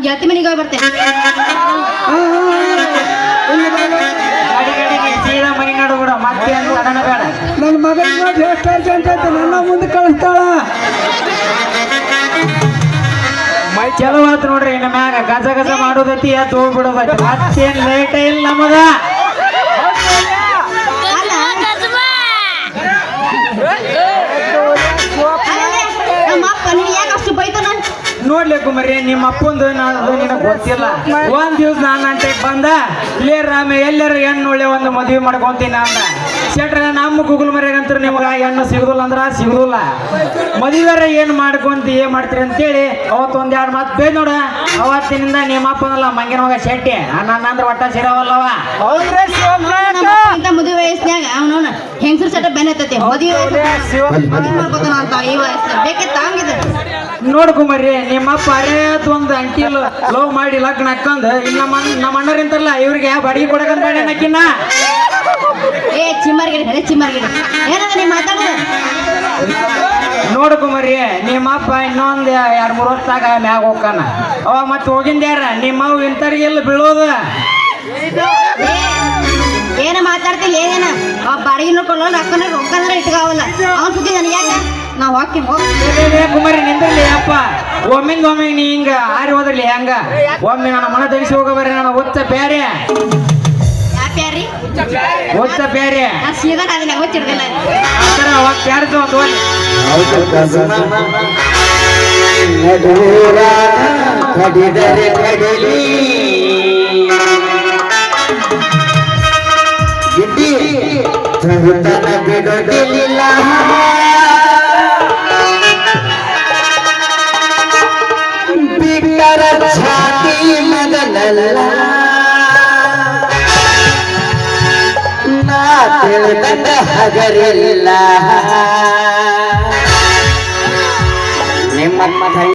ಗೆಳತಿ ಮನೆಗೆ ಹೋಗಿ ಬರ್ತೇನೆ. ಸೀದಾ ಮನೆ ನೋಡು ಬಿಡ ಮತ್ತೆ ಅದನ್ನ ಬೇಡ. ನನ್ನ ಮಗನಿಗೆ ಎಷ್ಟು ಅರ್ಜೆಂಟ್ ಐತೆ ನನ್ನ ಮುಂದೆ ಕಳಿಸ್ತಾಳ. ಚಲೋ ಆಯ್ತು ನೋಡ್ರಿ. ಇನ್ನು ಮ್ಯಾಗ ಗಜ ಗಜ ಮಾಡೋದೈತಿ ಎದ್ದು ಹೋಗ್ಬಿಡೋದೈತಿ. ಮತ್ತೇನ್ ಲೇಟ್ ಇಲ್ಲ ನಮಗ. ನಮ್ಮ ಅಪ್ಪ ನೀನು ಯಾಕೆ ಅಷ್ಟು ಬೈತಾನ? ನೋಡ್ಲಿ ಕುಮಾರಿ, ನಿಮ್ಮ ಅಪ್ಪಂದು ನಿನಗೆ ಗೊತ್ತಿಲ್ಲ. ಒಂದ್ ದಿವ್ಸ ನಾನು ಅಂಟೆಗೆ ಬಂದ ಲೇ ರಾಮ ಎಲ್ಲರ ಹೆಣ್ಣು ಒಳ್ಳೆ ಒಂದು ಮದುವೆ ಮಾಡ್ಕೊಂತೀನಿ ಅಂದ. ಶೆಟ್ರ ನಮ್ಮ ಗೂಗಲ್ ಮರ್ಯಾಗಂತ ನಿಮ್ಗೆ ಹೆಣ್ಣು ಸಿಗುದಿಲ್ಲ ಅಂದ್ರ ಸಿಗುದಿಲ್ಲ. ಮದುವೆರ ಏನ್ ಮಾಡ್ಕೊಂತ ಏನ್ ಮಾಡ್ತೀರಿ ಅಂತೇಳಿ ಅವತ್ತು ಒಂದೆರಡು ಮಾತು ಬೇದ್ ನೋಡ. ಅವತ್ತಿನಿಂದ ನಿಮ್ಮ ಅಪ್ಪನಲ್ಲ ಮಂಗಿನ ಮಗ ಶೆಟ್ಟಿ ನನ್ನ ಅಂದ್ರೆ ಒಟ್ಟ ಸಿರವಲ್ಲವ. ಮದುವೆ ವಯಸ್ಸಿನಾಗ ಅವನವನ ಹೆಂಗಸರು ಚಟ ಬೆನ್ನತ್ತೈತಿ. ಮದುವೆ ಮಾಡ್ಕೊತಾನ ಅಂತ ಈ ವಯಸ್ಸಿನ ಬೇಕಿತ್ತು ಹಂಗಿದ್ರೆ. ನೋಡ್ ಕುಮಾರಿ, ನಿಮ್ಮಪ್ಪ ಅರೇತ್ ಒಂದು ಅಂಟಿಲ್ ಲವ್ ಮಾಡಿ ಲಗ್ನ ಹಾಕೊಂಡ್ ನಮ್ಮ ಅಣ್ಣರಿಂತಲ್ಲ ಇವ್ರಿಗೆ ಬಾಡಿಗೆ ಕೊಡಕಂತ ಬೇಡ ನಕ್ಕಿನ. ಏ ಚಿಮ್ಮರ್ಗಿಡಿ ಅದೇ ಚಿಮ್ಮರ್ಗಿಡಿ ಏನದ ನೀ ಮಾತಾಡೋದು? ನೋಡು ಕುಮಾರಿ, ನಿಮ್ಮಪ್ಪ ಇನ್ನೊಂದ್ 2-3 ವರ್ಷದಾಗ ಮ್ಯಾಗ ಹೋಗ್ತಾನ. ಅವ ಮತ್ತೆ ಹೋಗಿಂದ್ಯಾರ ನಿಮ್ಮವ್ ಇಂಥವ್ರಿಗೆಲ್ಲ ಬೀಳೋದು. ಏನ ಮಾತಾಡ್ತಿಲ್ಲ ಏನೇನ ಬಾಡಿಗೆ ಕೊಡೋಲ್ಲ ಅಕ್ಕನ ರೊಕ್ಕಂದ್ರೆ ಇಟ್ಕಾವಲ್ಲ. ಅವನ್ ಸುದ್ದಿ ನನಗೆ ಯಾಕ? ನಾವು ಹಾಕ್ತೀವಿ ಕುಮಾರಿ ನಿಂದ್ರಲಿ ಅಪ್ಪ. ಒಮ್ಮಿಂದ ಒಮ್ಮಿಗೆ ನೀ ಹಿಂಗ ಆರಿ ಹೋದ್ರಲಿ ಹೆಂಗ? ಒಮ್ಮೆ ನನ್ನ ಮನ ತರಿಸಿ ಹೋಗಬರ್ರಿ. ನನ್ನ ಒತ್ತ ಬ್ಯಾರೆ ಯಾಪ್ಯಾರಿ ಒತ್ತ ಬ್ಯಾರೆ ಸೀದಾ ಅದನ್ನ ಗೊತ್ತಿಡ್ದಿಲ್ಲ. ಆತರ ಅವಾಗ ಪ್ಯಾರ್ದು ಒಂದು ಒಲಿ ಕಡಿದರೆ ಕಡಲಿ ಗಿಡ್ಡಿ ತರುತನ ಬಿಡಲಿಲ್ಲ. ಬಿಟ್ಟರ ಛಾತಿ ಮಗನಲ್ಲ ನಾ ತಿಳಿದಂಗ ಹಗರಿಲ್ಲ. ನಿಮ್ಮ